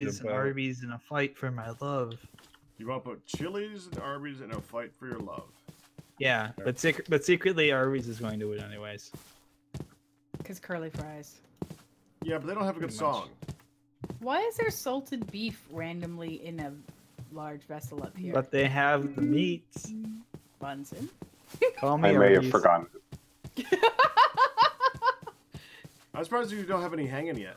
and Arby's in a fight for my love. You want to put Chili's and Arby's in a fight for your love? Yeah, but secretly Arby's is going to win anyways. Because curly fries. Yeah, but they don't have a good song. Why is there salted beef randomly in a large vessel up here? But they have the meats. Bunsen. Call me I may have Arby's. forgotten. I'm surprised you don't have any hanging yet.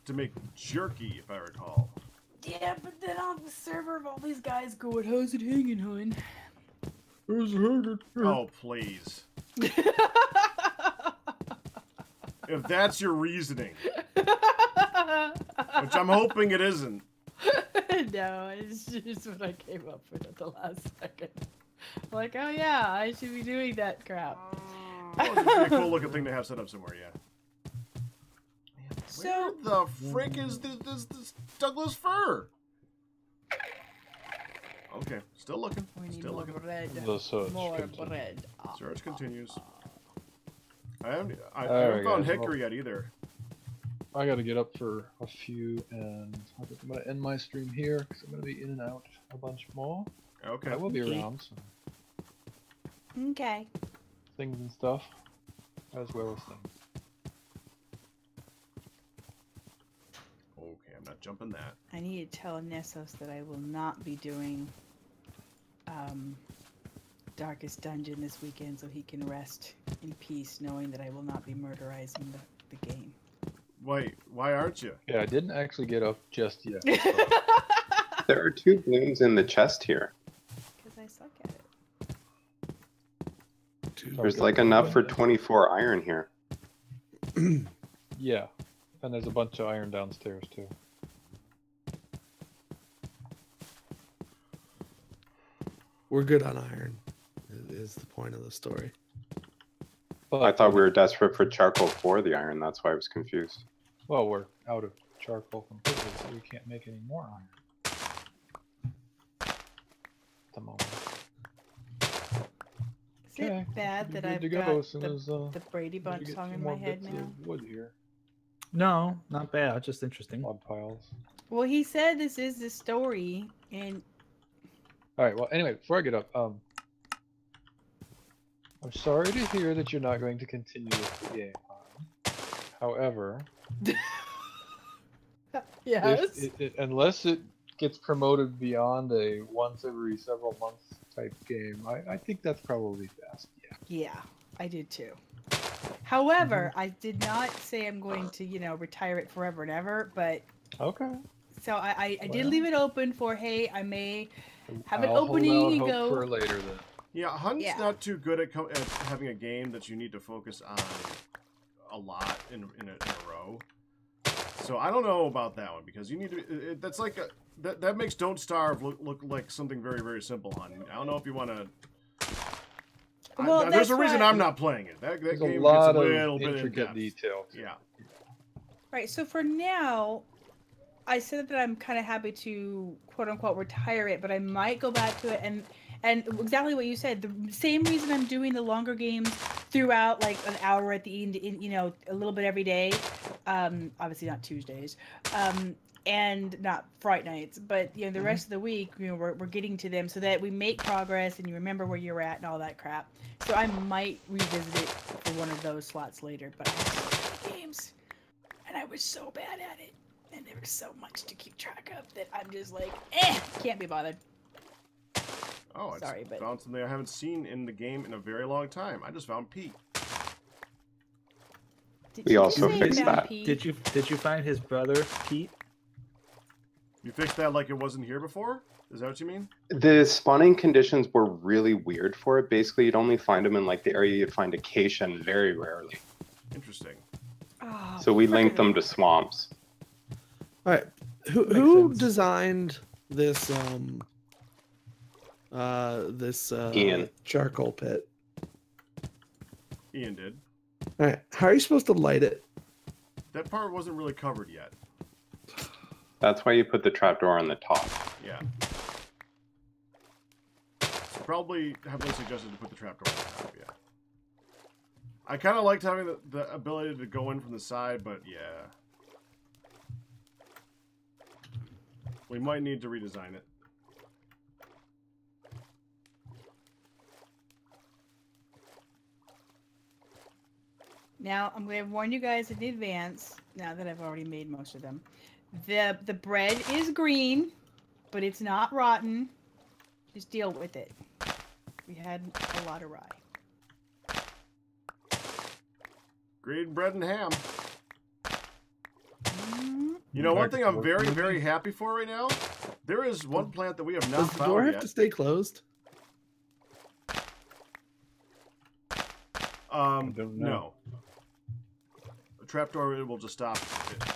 To make jerky, if I recall. Yeah, but then on the server of all these guys going, how's it hanging, hon? Oh, please. If that's your reasoning. Which I'm hoping it isn't. No, it's just what I came up with at the last second. Like, oh yeah, I should be doing that crap. Well, it's a pretty cool looking thing to have set up somewhere, yeah. So, where the frick is this Douglas fir? Okay, still looking. we need Still more looking. bread. The search More continues. bread. Search continues. I haven't Alright, found guys, hickory yet either. I gotta get up for a few, and I think I'm gonna end my stream here because I'm gonna be in and out a bunch more. Okay. I will be Okay. around, so Okay. things and stuff, as well as things. Okay, I'm not jumping that. I need to tell Nessos that I will not be doing Darkest Dungeon this weekend so he can rest in peace knowing that I will not be murderizing the game. Wait, why aren't you? Yeah, I didn't actually get up just yet. So. There are 2 balloons in the chest here. Because I suck at it. There's like enough for 24 iron here. Yeah, and there's a bunch of iron downstairs too. We're good on iron, is the point of the story. But, I thought we were desperate for charcoal for the iron. That's why I was confused. Well, we're out of charcoal completely, so we can't make any more iron. At the moment. Is it bad that I've Good to got go as soon as, the Brady we Bunch get song two in more my head bits now? of wood here. No, not bad. Just interesting. Log piles. Well, he said this is the story, and All right. Well, anyway, before I get up, I'm sorry to hear that you're not going to continue with the game. However, yes, unless it gets promoted beyond a once every several months type game, I think that's probably best. yeah, I did too. However, I did not say I'm going to, retire it forever and ever, but Okay. so I did Well. leave it open for, hey, I may have an I'll hold opening out and hope go. for later then. Yeah, Hunt's Yeah. not too good at having a game that you need to focus on a lot in a row. So I don't know about that one because you need to. That's like that makes Don't Starve look like something very, very simple, Hunt. I don't know if you want to. Well, there's that's a reason why- I'm not playing it. That There's game a gets lot a little of bit intricate in-depth. detail. Yeah. Right, so for now, I said that I'm kind of happy to quote unquote retire it, but I might go back to it and exactly what you said. The same reason I'm doing the longer games throughout, like an hour at the end, a little bit every day. Obviously not Tuesdays, and not Friday nights, but the rest of the week, we're getting to them so that we make progress and you remember where you're at and all that crap. So I might revisit it for one of those slots later, but I have so many games, and I was so bad at it, and there was so much to keep track of that I'm just like, can't be bothered. Oh, I Sorry, but found something I haven't seen in the game in a very long time. I just found Pete. Did We you also say fixed about that. Pete? Did you find his brother Pete? You fixed that like it wasn't here before? Is that what you mean? The spawning conditions were really weird for it. Basically, you'd only find them in like the area you'd find acacia very rarely. Interesting. Oh, So we linked frickin' them to swamps. All right, who sense. designed this Ian. charcoal pit? Ian did. All right, how are you supposed to light it? That part wasn't really covered yet. That's why you put the trapdoor on the top. Yeah. So probably heavily suggested to put the trapdoor on the top, yeah. I kind of liked having the ability to go in from the side, but yeah. We might need to redesign it. Now, I'm going to warn you guys in advance, now that I've already made most of them. The bread is green, but it's not rotten. Just deal with it. We had a lot of rye. Green bread and ham. Mm-hmm. You know, one thing I'm very, very happy for right now, there is one plant that we have not Does the door found have yet. to stay closed? No. A trapdoor will just stop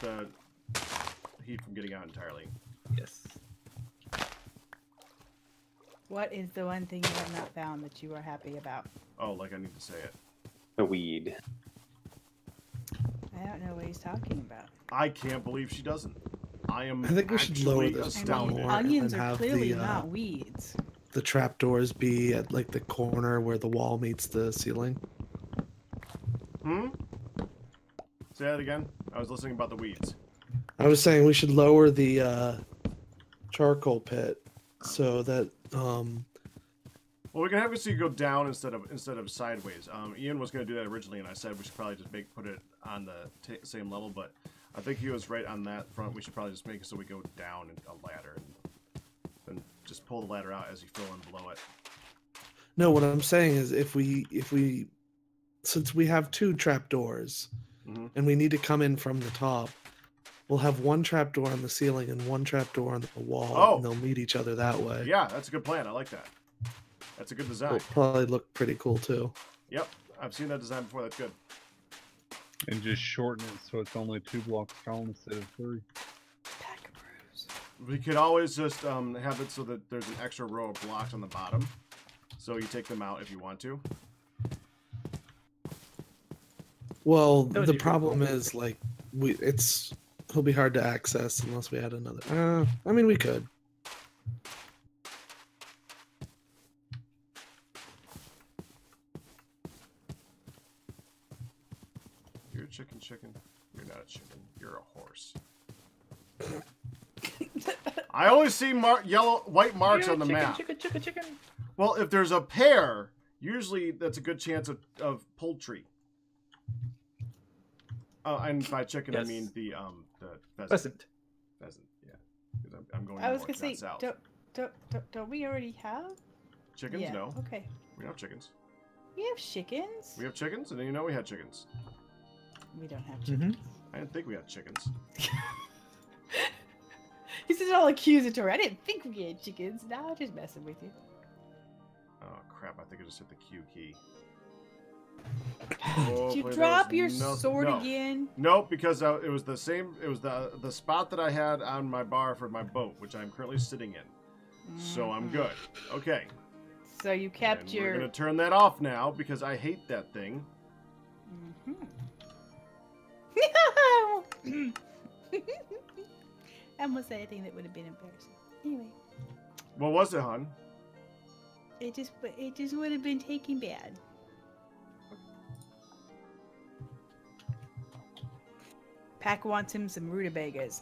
the heat from getting out entirely. Yes. What is the one thing you have not found that you are happy about? Oh, like I need to say it. The weed. I don't know what he's talking about. I can't believe she doesn't. I am. I think we should lower actually this astounded. more. Onions and are have clearly the, not weeds. The trapdoors be at like the corner where the wall meets the ceiling. Hmm? Say that again? I was listening about the weeds. I was saying we should lower the charcoal pit so that Well, we can have you go down instead of sideways. Ian was going to do that originally, and I said we should probably just put it on the same level. But I think he was right on that front. We should probably just make it so we go down a ladder and just pull the ladder out as you fill in below it. no, what I'm saying is if we since we have two trapdoors and we need to come in from the top, we'll have one trapdoor on the ceiling and one trapdoor on the wall, and they'll meet each other that way. Yeah, that's a good plan. I like that. That's a good design. It'll probably look pretty cool too. Yep, I've seen that design before. That's good. And just shorten it so it's only 2 blocks tall instead of 3. Pack of brews. We could always just have it so that there's an extra row of blocks on the bottom, so you take them out if you want to. Well, That would the be problem is like it'll be hard to access unless we had another. I mean, we could. You're a chicken. You're not a chicken. You're a horse. I only see white marks on the map. Chicken. Well, if there's a pair, usually that's a good chance of poultry. And by chicken, Yes. I mean the pheasant. Pheasant. Pheasant, yeah. 'Cause I'm going I was north, gonna not say, south. don't we already have? Chickens? Yeah. No. Okay. We don't have chickens. We have chickens. We have chickens? I didn't even know we had chickens. We don't have chickens. I didn't think we had chickens. He says it all accusatory. I didn't think we had chickens. Nah, I'm just messing with you. Oh, crap. I think I just hit the Q key. Did you Hopefully there drop was your no- sword no. again? Nope, because it was the same. It was the spot that I had on my bar for my boat, which I'm currently sitting in. So I'm good. Okay. So you kept And your. We're gonna turn that off now because I hate that thing. I almost said anything that would have been embarrassing. Anyway, What was it, hon? it just would have been taken bad. Pack wants him some rutabagas.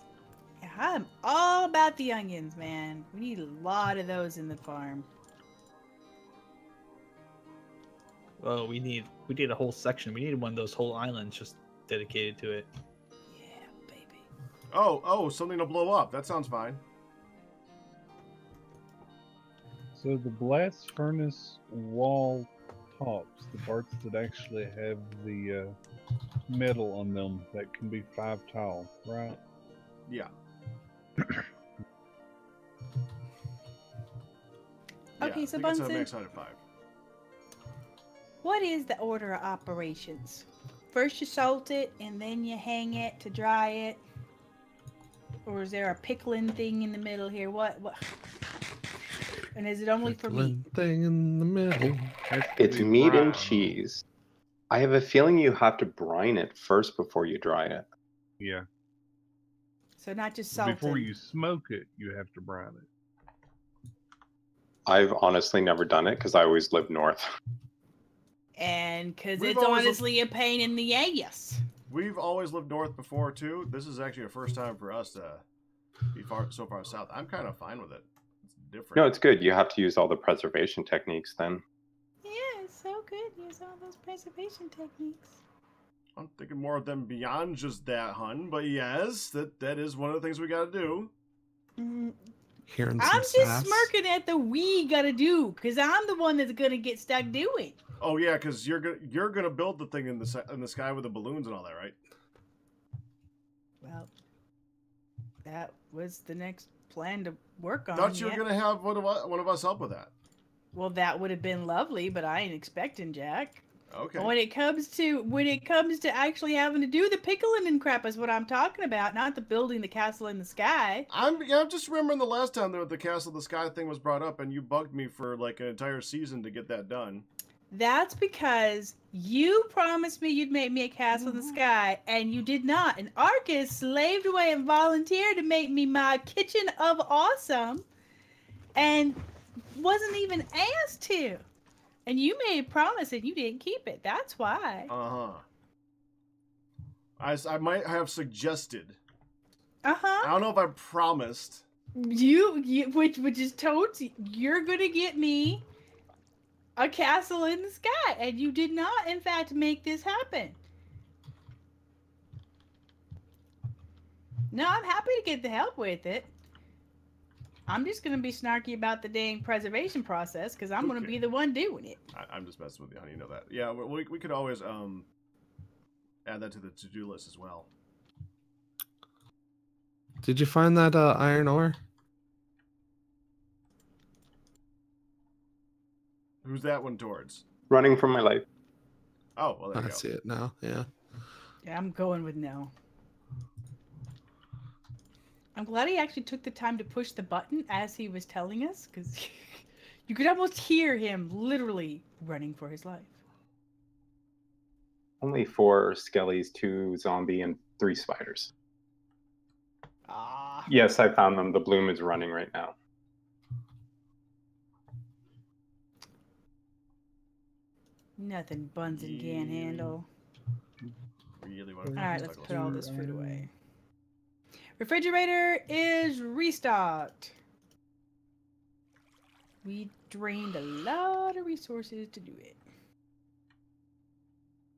Yeah, I'm all about the onions, man. We need a lot of those in the farm. Well, we need a whole section. We need one of those whole islands just dedicated to it. Yeah, baby. Oh, something to blow up. That sounds fine. So the blast furnace wall tops, the parts that actually have the metal on them, that can be 5 tall, right? Yeah. Okay, I so think it's a Bunsen, max height of 5. what is the order of operations? First you salt it, and then you hang it to dry it? Or is there a pickling thing in the middle here? What? And is it only for meat? Thing in the middle. It's meat and cheese. I have a feeling you have to brine it first before you dry it. Yeah. So not just salt. Before you smoke it, you have to brine it. I've honestly never done it because I always lived north. And because We've it's always honestly a pain in the ass. We've always lived north before too. This is actually a first time for us to be so far south. I'm kind of fine with it. It's different. No, it's good. You have to use all the preservation techniques then. Yeah, it's so good. Use all those preservation techniques. I'm thinking more of them beyond just that, hun. But yes, that is one of the things we got to do. Hearing I'm some just sass. smirking at the we gotta do, because I'm the one that's gonna get stuck doing. Oh yeah, because you're gonna build the thing in the sky with the balloons and all that, right? Well, that was the next plan to work on. Thought you were gonna have one of us help with that. Well, that would have been lovely, but I ain't expecting Jack. Okay. When it comes to actually having to do the pickling and crap is what I'm talking about, not the building the castle in the sky. I'm just remembering the last time the castle in the sky thing was brought up, and you bugged me for like an entire season to get that done. That's because you promised me you'd make me a castle in the sky, and you did not. And Arcus slaved away and volunteered to make me my kitchen of awesome, and wasn't even asked to. And you made a promise and you didn't keep it. That's why. I might have suggested. I I don't know if I promised. which is totes. You're gonna get me a castle in the sky, and you did not, in fact, make this happen. No, I'm happy to get the help with it. I'm just gonna be snarky about the dang preservation process because I'm gonna be the one doing it. I'm just messing with you, honey. You know that. Yeah, we could always add that to the to-do list as well. Did you find that iron ore? Who's that one towards? Running for my life. Oh, well, there I you go. see it now. Yeah. Yeah, I'm going with no. I'm glad he actually took the time to push the button as he was telling us, because you could almost hear him literally running for his life. Only 4 skellies, 2 zombie, and 3 spiders. Ah. Yes, I found them. The bloom is running right now. Nothing Bunsen can't handle. Really want All to right, let's put all this food away. Refrigerator is restocked. We drained a lot of resources to do it.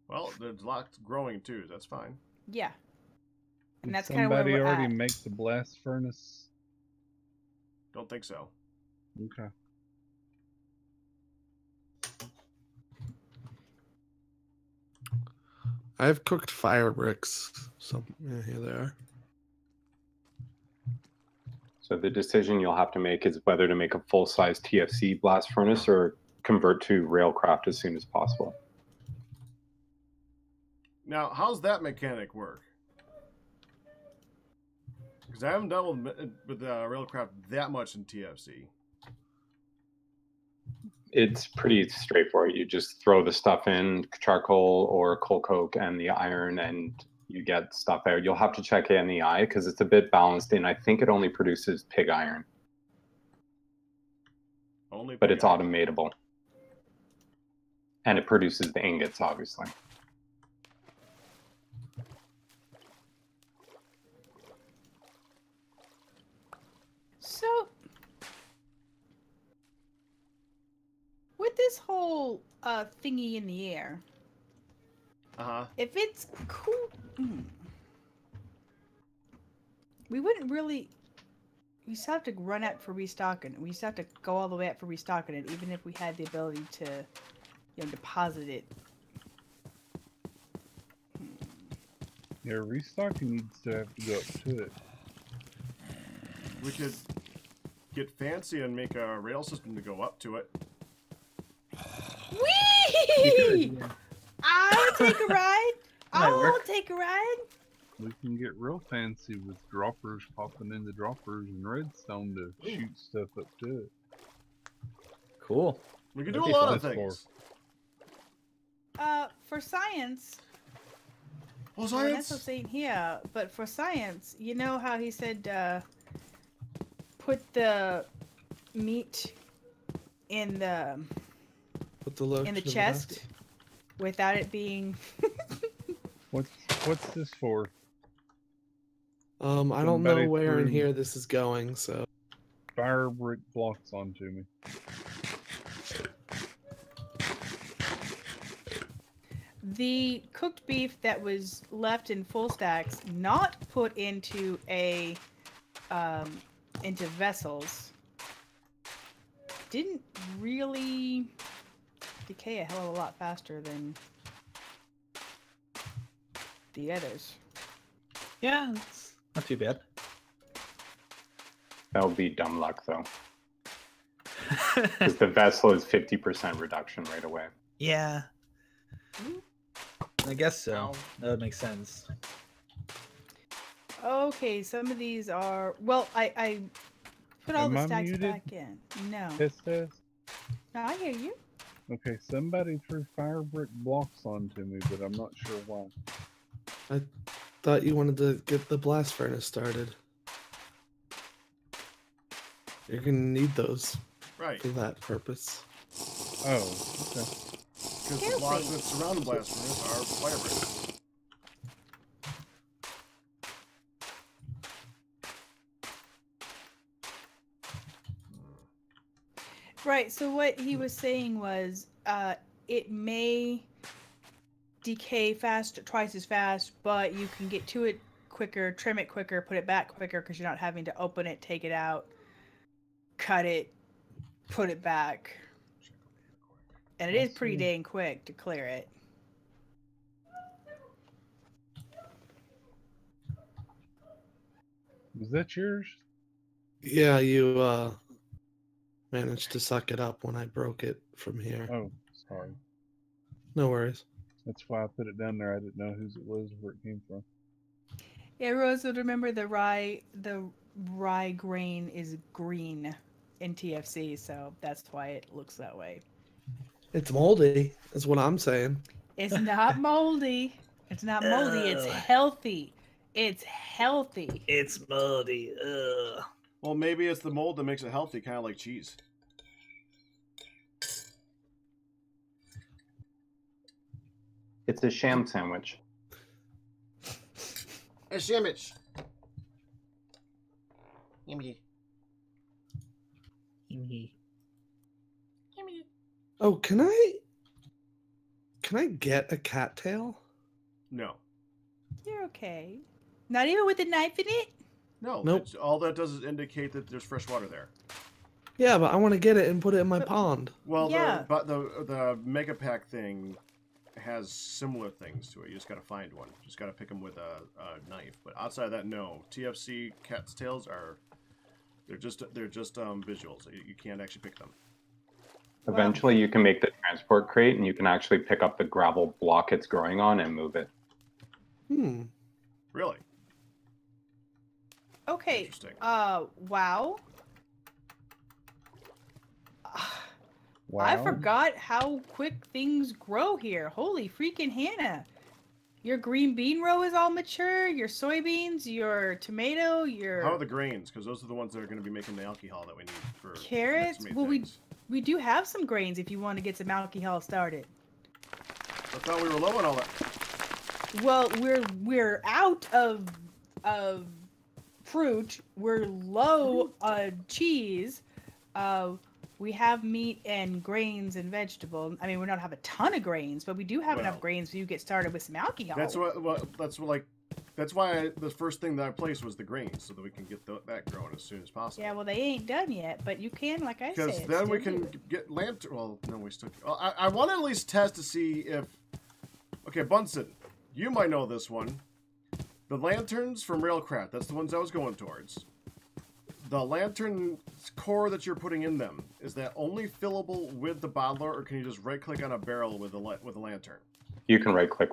Well, there's lots growing too. That's fine. Yeah. And Did that's kind of where somebody we're already at. make the blast furnace? Don't think so. Okay. I've cooked fire bricks. So yeah, here they are. So the decision you'll have to make is whether to make a full-size TFC blast furnace or convert to railcraft as soon as possible. Now, how's that mechanic work? Because I haven't dealt with railcraft that much in TFC. It's pretty straightforward. You just throw the stuff in, charcoal or coal coke and the iron, and you get stuff out. You'll have to check NEI because it's a bit balanced in. I think it only produces pig iron, but it's automatable. And it produces the ingots, obviously. So, with this whole thingy in the air, if it's cool, we wouldn't really. We still have to run out for restocking. We still have to go all the way out for restocking it, even if we had the ability to, deposit it. Yeah, restocking needs to have to go up to it. We could get fancy and make a rail system to go up to it. Whee! I'll take a ride. Might work. I'll take a ride. We can get real fancy with droppers popping in the droppers and redstone to shoot stuff up to it. Cool. We could do That'd a be lot of fun. things. For science. Oh, Well, that's science! what's saying here, but for science, you know how he said put the meat in the Put the lotion in the in the chest? basket. without it being. What's this for? I don't know where in here this is going, so. Fire brick blocks onto me. The cooked beef that was left in full stacks, not put into a into vessels, didn't really decay a hell of a lot faster than the others. Yeah, it's not too bad. That would be dumb luck, though. Because the vessel is 50% reduction right away. Yeah. I guess so. That would make sense. Okay, some of these are... Well, I put all Am the I stacks muted? back in. No. It says. No, I hear you. Okay, somebody threw fire brick blocks onto me, but I'm not sure why. I thought you wanted to get the blast furnace started. You're gonna need those Right. for that purpose. Oh, okay. Because the blocks that surround the blast furnace are fire bricks. Right, so what he was saying was it may decay twice as fast, but you can get to it quicker, trim it quicker, put it back quicker because you're not having to open it, take it out, cut it, put it back. And it is pretty dang quick to clear it. Was that yours? Yeah, you managed to suck it up when I broke it from here. Oh, sorry. No worries. That's why I put it down there. I didn't know whose it was, where it came from. Yeah, Rose would remember the rye grain is green in TFC, so that's why it looks that way. It's moldy, is what I'm saying. It's not moldy. It's not moldy. It's healthy. It's healthy. It's moldy. Ugh. Well, maybe it's the mold that makes it healthy, kind of like cheese. It's a sham sandwich. A sandwich. Yummy. Yummy. Oh, can I get a cattail? No. You're okay. Not even with a knife in it? No. Nope. All that does is indicate that there's fresh water there. Yeah, but I want to get it and put it in my pond. Well, Yeah. the mega pack thing has similar things to it. You just got to find one. You just got to pick them with a knife. But outside of that, no. TFC cat's tails are they're just visuals. You can't actually pick them. Eventually, you can make the transport crate, and you can actually pick up the gravel block it's growing on and move it. Hmm. Really? Okay. Interesting. Wow. Wow. I forgot how quick things grow here. Holy freaking Hannah. Your green bean row is all mature, your soybeans, your tomato, your... How are the grains? Because those are the ones that are going to be making the alcohol that we need for... carrots? Well, we do have some grains if you want to get some alcohol started. I thought we were low on all that. Well, we're out of fruit. We're low on cheese. We have meat and grains and vegetables. I mean, we don't have a ton of grains, but we do have enough grains so you get started with some alcohol. That's why the first thing that I placed was the grains, so that we can get that growing as soon as possible. Yeah, well, they ain't done yet, but you can, like I said. Because then we can get lantern. Well, no, we still. I want to at least test to see if. Okay, Bunsen, you might know this one. The lanterns from Railcraft. That's the ones I was going towards. The lantern core that you're putting in them, is that only fillable with the bottler, or can you just right-click on a barrel with a lantern? You can right-click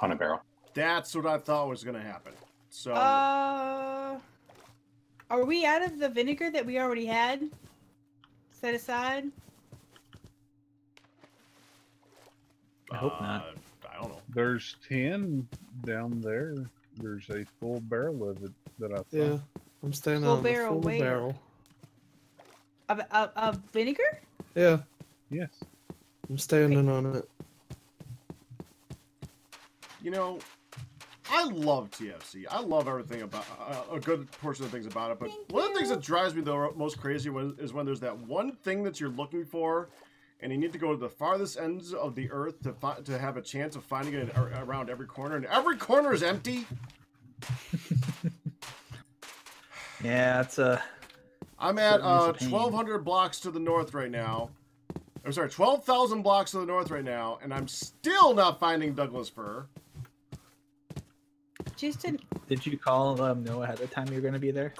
on a barrel. That's what I thought was going to happen. So. Are we out of the vinegar that we already had set aside? I hope not. I don't know. There's 10 down there. There's a full barrel of it that I thought. Yeah, I'm staying Full on the barrel full where? barrel. Of vinegar? Yeah, Yes. I'm standing on it. You know, I love TFC. I love everything about a good portion of the things about it. But one of the things that drives me the most crazy is when there's that one thing that you're looking for, and you need to go to the farthest ends of the earth to have a chance of finding it around every corner, and every corner is empty. Yeah, it's a. I'm at 1,200 blocks to the north right now. I'm sorry, 12,000 blocks to the north right now, and I'm still not finding Douglas fir. Did you call them know ahead of time you're going to be there?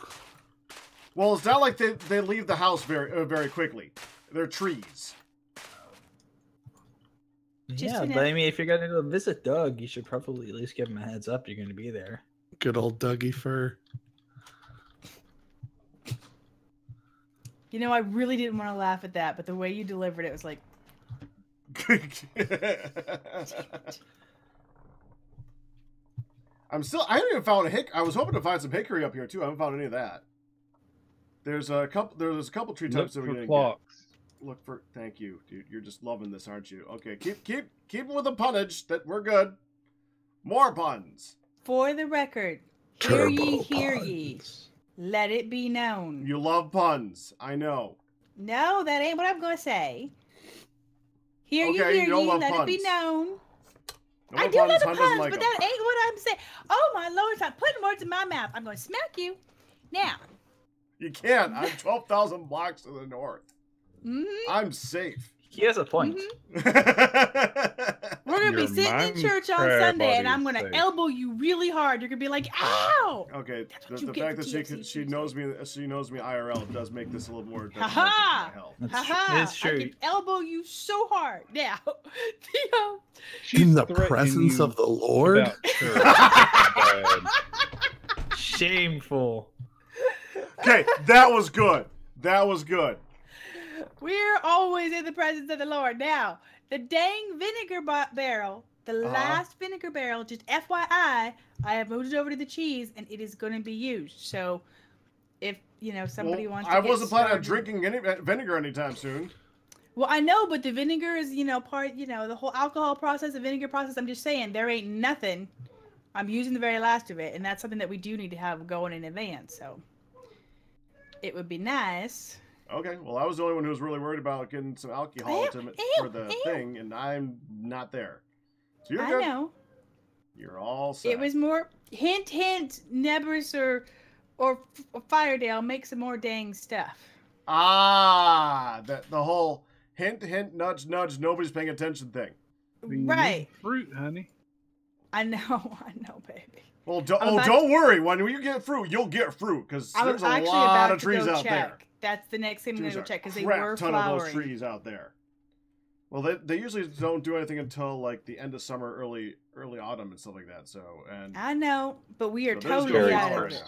Well, it's not like they leave the house very quickly. They're trees. Yeah, but I mean, if you're going to go visit Doug, you should probably at least give him a heads up you're going to be there. Good old Dougie fur. You know, I really didn't want to laugh at that, but the way you delivered it was like... I haven't even found I was hoping to find some hickory up here too. I haven't found any of that. There's a couple tree types that we didn't get. Look for. Thank you, dude. You're just loving this, aren't you? Okay, keep with the punnage. That we're good. More puns. For the record, hear ye. Let it be known. You love puns. I know. No, that ain't what I'm going to say. Hear ye. Let it be known. I do love the puns, but that ain't what I'm saying. Oh, my Lord, stop putting words in my mouth. I'm going to smack you. Now. You can't. I'm 12,000 blocks to the north. I'm safe. He has a point. We're going to be sitting in church on Sunday, and I'm going to elbow you really hard. You're going to be like, ow! Okay, the fact that she knows me IRL does make this a little more difficult. It's true. I can elbow you so hard. Now, in the presence of the Lord? Shameful. Okay, that was good. We're always in the presence of the Lord. Now, the dang vinegar barrel, the last vinegar barrel, just FYI, I have moved it over to the cheese, and it is going to be used. So, if, somebody wants to I wasn't planning on drinking any vinegar anytime soon. Well, I know, but the vinegar is, part, the whole alcohol process, the vinegar process. I'm just saying, there ain't nothing. I'm using the very last of it, and that's something that we do need to have going in advance. So, it would be nice. Okay, well, I was the only one who was really worried about getting some alcohol for the thing, and I'm not there. So you're good. I know. You're all set. It was more hint, Nebris or Firedale, make some more dang stuff. The whole hint, nudge, nobody's paying attention thing. Right. Fruit, honey. I know, baby. Well, don't worry. When you get fruit, you'll get fruit because there's a lot of trees out there. That's the next thing I'm going to go check because they were were flowering. Ton of those trees out there. Well, they usually don't do anything until like the end of summer, early autumn, and stuff like that. So, and I know, but we are totally out of it.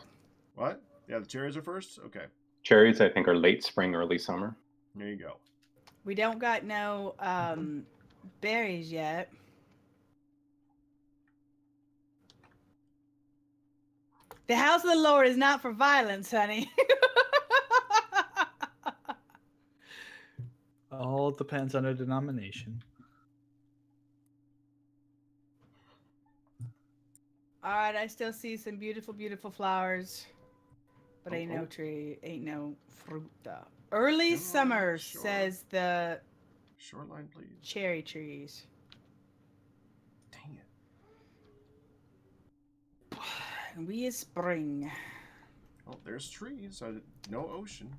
What? Yeah, the cherries are first. Okay. Cherries, I think, are late spring, early summer. There you go. We don't got no berries yet. The house of the Lord is not for violence, honey. All depends on the denomination. All right, I still see some beautiful, beautiful flowers, but ain't no tree, ain't no fruit though. Early summer says the shoreline, please. Cherry trees. Dang it. And we is spring. Oh, there's trees. No ocean.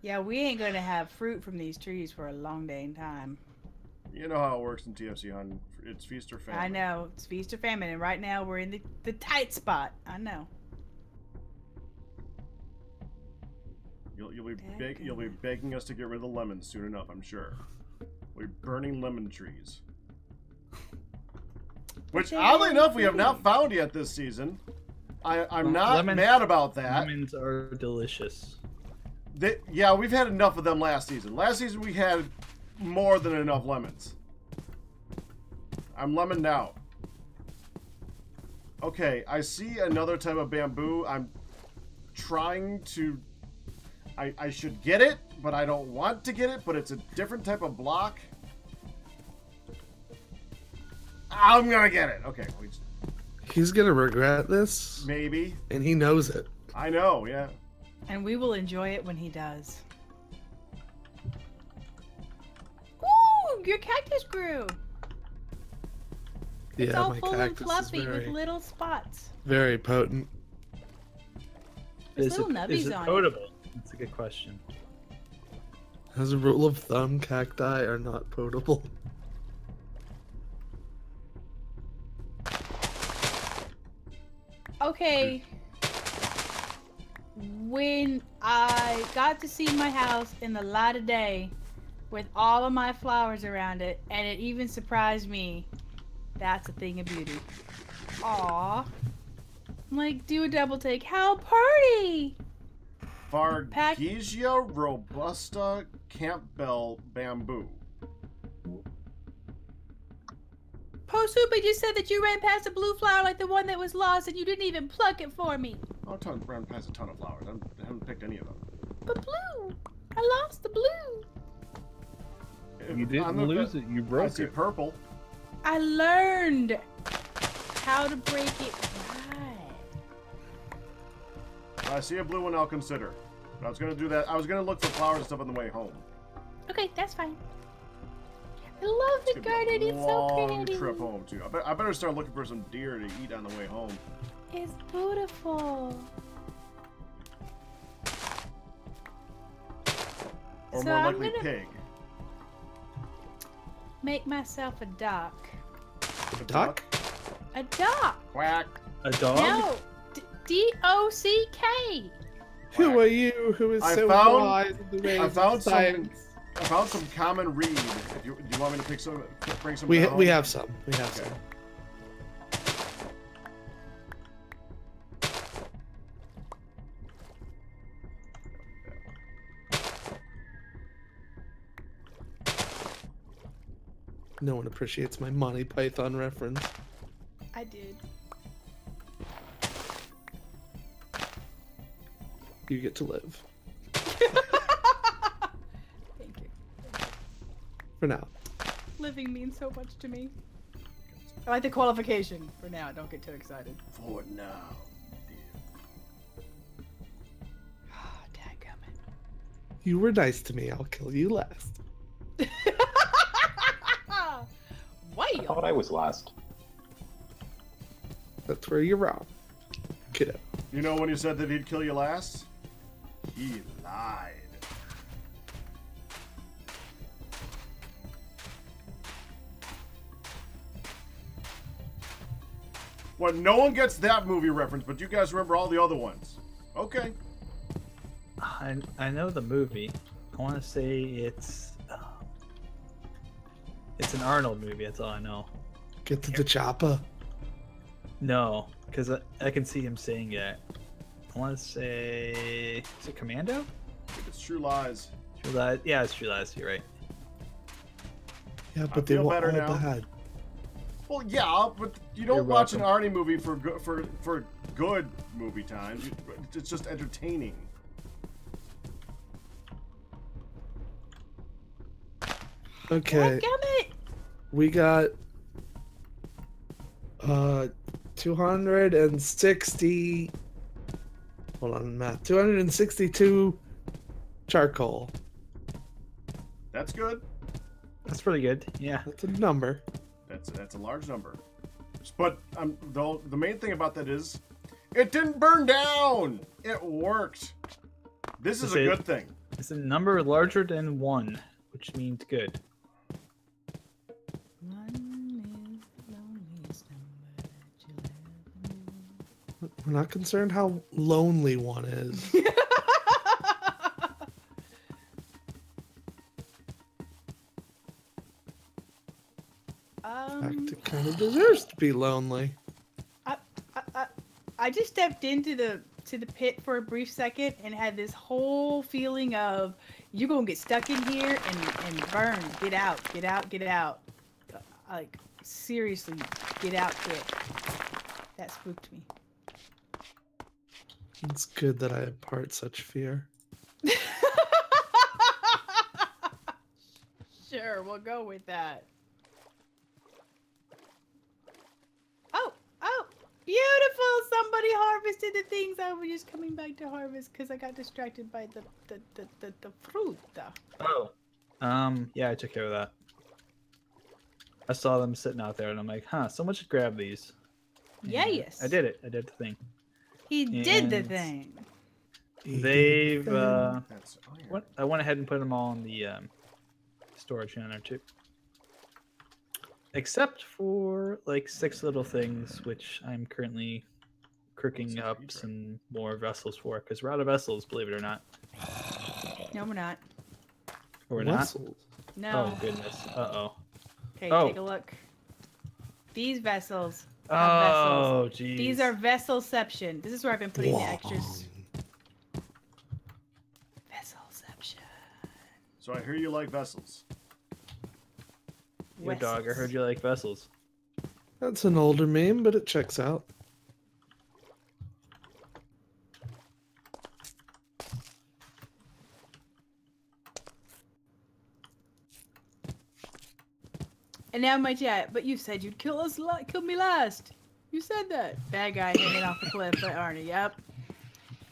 Yeah, we ain't gonna have fruit from these trees for a long dang time. You know how it works in TFC, hon. It's feast or famine. I know. It's feast or famine, and right now we're in the tight spot. I know. You'll be begging us to get rid of the lemons soon enough, I'm sure. We're burning lemon trees. Which, oddly enough, we have not found yet this season. I'm not mad about that. Lemons are delicious. Yeah, we've had enough of them last season. Last season we had more than enough lemons. I'm lemoned out. Okay, I see another type of bamboo. I'm trying to... I should get it, but I don't want to get it, but it's a different type of block. I'm gonna get it. Okay. He's gonna regret this, Maybe. and he knows it. I know, yeah. And we will enjoy it when he does. Ooh, your cactus grew. It's Yeah, all my full and cactus is fluffy very, with little spots. very potent. There's Is little it nubbies on it. potable? That's a good question. As a rule of thumb, cacti are not potable. Okay. When I got to see my house in the light of day with all of my flowers around it, and it even surprised me, that's a thing of beauty. Aw. I'm like, do a double take. How pretty! Fargesia robusta Campbell bamboo. Posupa just said that you ran past a blue flower like the one that was lost and you didn't even pluck it for me. I ran past a ton of flowers. I haven't picked any of them. But blue! I lost the blue! You didn't lose it, you I broke see it. purple. I learned how to break it right. If I see a blue one, I'll consider. But I was gonna do that. I was gonna look for flowers and stuff on the way home. Okay, that's fine. I love the It's gonna garden, be a it's so long pretty. trip home too. I better start looking for some deer to eat on the way home. It's beautiful. Or So more I'm likely gonna pig. make myself a duck. A Duck? A duck! Quack. A dog? No! D-O-C-K! Who are you? Who is I so found- wise in the ways I found of some. science? I found some common reed. If you, do you want me to pick some? Bring some. We down? we have some. We have Okay. some. No one appreciates my Monty Python reference. I did. You get to live Thank you. for now. Living means so much to me. I like the qualification for now. Don't get too excited. For now. Oh, dadgummit. You were nice to me. I'll kill you last. I Whale! thought I was last. That's where you're wrong, kiddo. You know when he said that he'd kill you last? He lied. Well, no one gets that movie reference, but you guys remember all the other ones. Okay. I know the movie. I want to say it's an Arnold movie. That's all I know. Get to the chopper. No, because I can see him saying it. I want to say, is it Commando? It's True Lies. True Lies. Yeah, it's True Lies. You're right. Yeah, but they feel were all better now. bad. Well, yeah, but you don't You're watch an welcome. Arnie movie for good movie times. It's just entertaining. Okay, Dadgummit! we got 260. Hold on, math. 262 charcoal. That's good. That's pretty good. Yeah. That's a number. That's a large number. But the main thing about that is, it didn't burn down. It worked. This is a good thing. It's a number larger than 1, which means good. We're not concerned how lonely one is. In fact, it kind of deserves to be lonely. I just stepped into the pit for a brief second and had this whole feeling of you're gonna get stuck in here and burn. Get out, get out, get out. Like seriously, get out quick. That spooked me. It's good that I impart such fear. Sure, we'll go with that. harvested the things I was just coming back to harvest because I got distracted by the fruit. Oh. Yeah, I took care of that. I saw them sitting out there, and I'm like, huh, someone should grab these. And Yes. I did it. I did the thing. He did the And thing. They've, That's iron. I went ahead and put them all in the storage in there, too. Except for, like, 6 little things, which I'm currently cooking up some more vessels for, because we're out of vessels, believe it or not. No, we're not. Or we're not? Muscles. No. Oh, goodness. Uh-oh. Okay, Oh. take a look. These vessels. Oh, geez. These are vesselception. This is where I've been putting the extras. Vesselception. So I hear you like vessels. Your dog, I heard you like vessels. That's an older meme, but it checks out. And now my chat, but you said you'd kill me last. You said that. Bad guy hanging off the cliff by Arnie. Yep.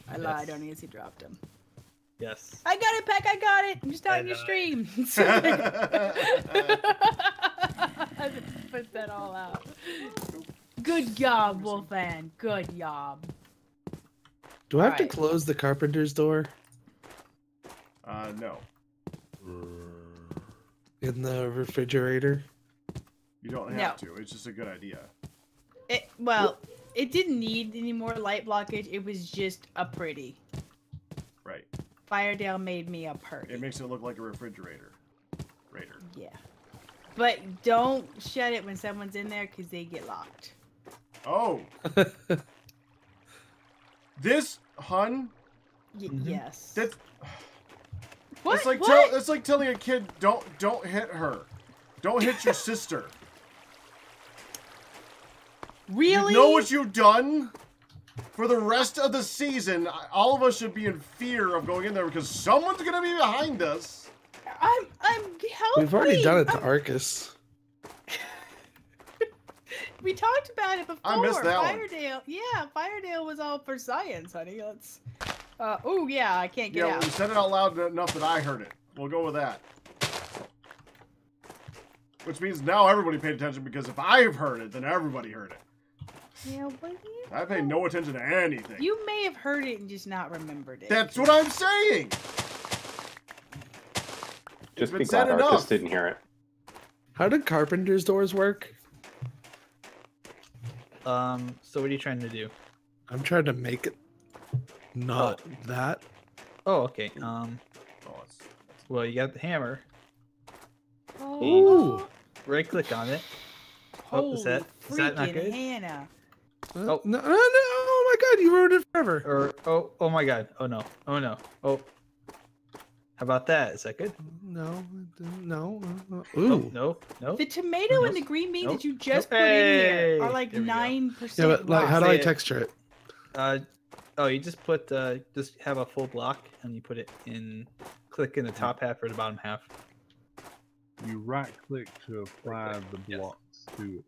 I lied. Arnie as he dropped him. Yes. I got it, Peck. I got it. I'm just starting your stream. I put that all out. Good job, Wolfan. Good job. Do I have to Alright. close the carpenter's door No. in the refrigerator? You don't have to. It's just a good idea. It didn't need any more light blockage. It was just a pretty. Right. Firedale made me a pretty. It makes it look like a refrigerator. Raider. Yeah. But don't shut it when someone's in there because they get locked. Oh! This, hun? Yes. That's... What? It's like What? it's like telling a kid, don't hit her. Don't hit your sister. Really? You know what you've done? For the rest of the season, all of us should be in fear of going in there because someone's gonna be behind us. I'm help We've already me. done it to Arcus. We talked about it before. I missed that one. Firedale. Yeah, Firedale was all for science, honey. Let's. Oh yeah, I can't get Yeah, out. we said it out loud enough that I heard it. We'll go with that. Which means now everybody paid attention because if I've heard it, then everybody heard it. Yeah, but I pay no attention to anything. you may have heard it and just not remembered it. That's what I'm saying. Just been be said glad Arcus enough. didn't hear it. How did carpenter's doors work? So what are you trying to do? I'm trying to make it not that. Oh, okay. Oh, Well, you got the hammer. Oh, Right click on it. Oh, is that not freaking good? Hannah. Oh. No, oh my god, you ruined it forever. Or oh my god. Oh no. Oh no. Oh. How about that? Is that good? No. Oh, Ooh. no. No. The tomato Nope. and the green bean Nope. that you just Nope. put in here Hey, are like there we go. 9%. Yeah, but like, how do I Say it. texture it? Oh, you just put just have a full block and you put it in. Click in the top half or the bottom half. You right click to apply the Yes. blocks to it.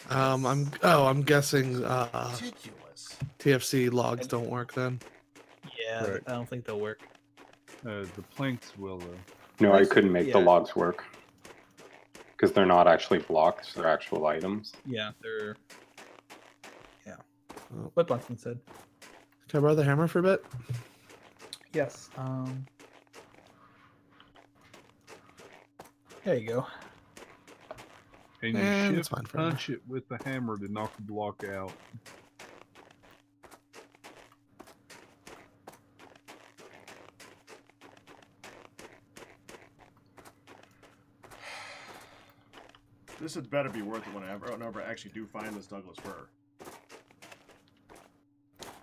I'm guessing ridiculous. TFC logs don't work then. Yeah, Correct. I don't think they'll work. The planks will though. No, I couldn't make the Yeah. logs work. Because they're not actually blocks, they're actual items. Yeah, they're. Yeah. Oh. What Bunsen said. Can I borrow the hammer for a bit? Yes. There you go. And you that's shift fine for now. punch it with the hammer to knock the block out. This had better be worth it whenever I actually do find this Douglas fir.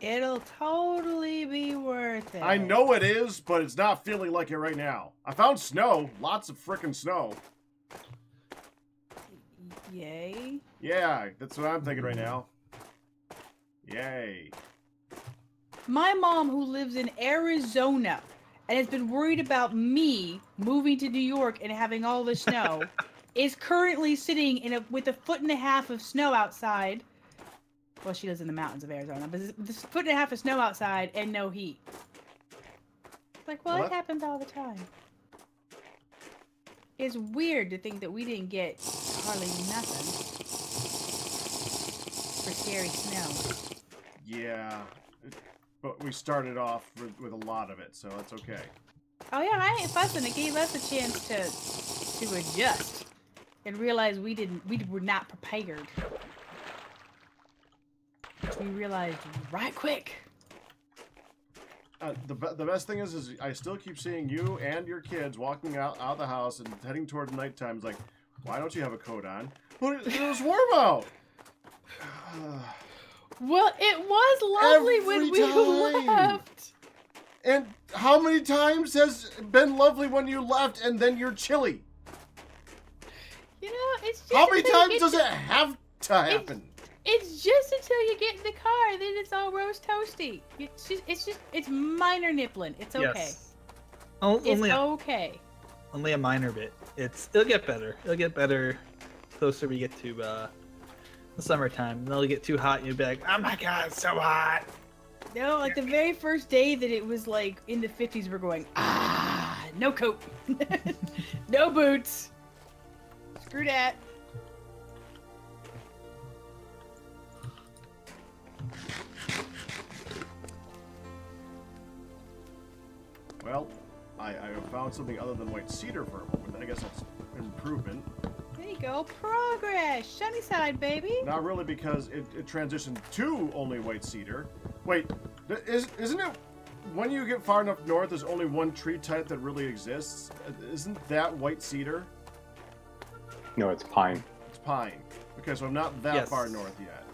It'll totally be worth it. I know it is, but it's not feeling like it right now. I found snow. Lots of frickin' snow. Yay. Yeah, that's what I'm thinking right now. Yay. My mom, who lives in Arizona and has been worried about me moving to New York and having all the snow, is currently sitting with 1.5 feet of snow outside, Well, she lives in the mountains of Arizona, but there's a foot and a half of snow outside and no heat. Like, well, it happens all the time. It's weird to think that we didn't get hardly nothing for scary snow. Yeah, but we started off with a lot of it, so that's okay. Oh yeah, I ain't fussing. It gave us a chance to adjust and realize we were not prepared. We realized right quick. The best thing is I still keep seeing you and your kids walking out of the house and heading toward nighttime. It's like, why don't you have a coat on? But it was warm out. Well, it was lovely when we left. And how many times has been lovely when you left and then you're chilly? You know, it's just how many times does it have to happen? It's just until you get in the car, then it's all roast toasty. It's minor nippling. It's okay. Yes. It's okay. Only a minor bit. It'll get better. It'll get better closer we get to the summertime. And it'll get too hot and you'll be like, oh my god, it's so hot. No, like the very first day that it was like in the 50s, we're going, no coat, no boots. Screw that. Well, I found something other than white cedar for a moment. I guess that's an improvement. There you go. Progress. Sunny side, baby. Not really, because it transitioned to only white cedar. Wait, isn't it when you get far enough north, there's only one tree type that really exists? Isn't that white cedar? No, it's pine. It's pine. Okay, so I'm not that far north yet.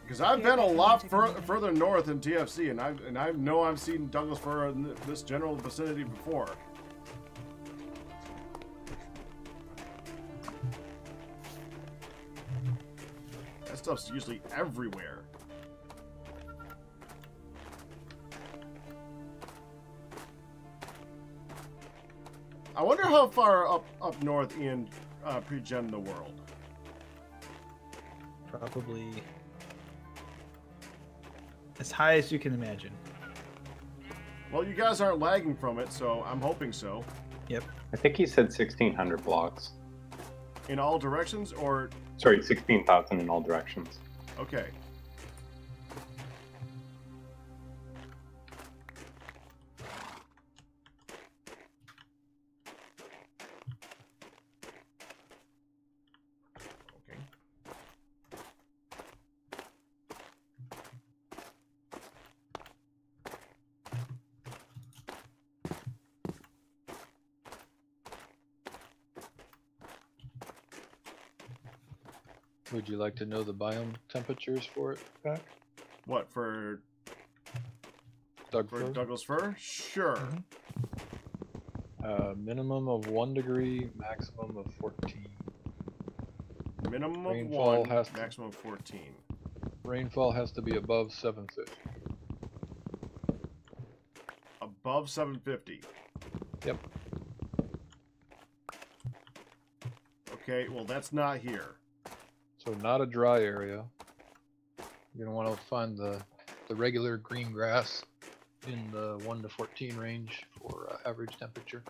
Because I've been a lot further north in TFC, and I know I've seen Douglas fir in this general vicinity before. That stuff's usually everywhere. I wonder how far up north Ian pre-gemmed the world. Probably as high as you can imagine. Well, you guys aren't lagging from it, so I'm hoping so. Yep. I think he said 1,600 blocks. In all directions, or? Sorry, 16,000 in all directions. Okay. Would you like to know the biome temperatures for it, Pack? What, for fir? Douglas fir? Sure. Minimum of 1 degree, maximum of 14. Minimum of Rainfall 1, maximum of 14. Rainfall has to be above 750. Above 750? Yep. Okay, well that's not here. So not a dry area. You're gonna want to find the regular green grass in the 1 to 14 range for average temperature.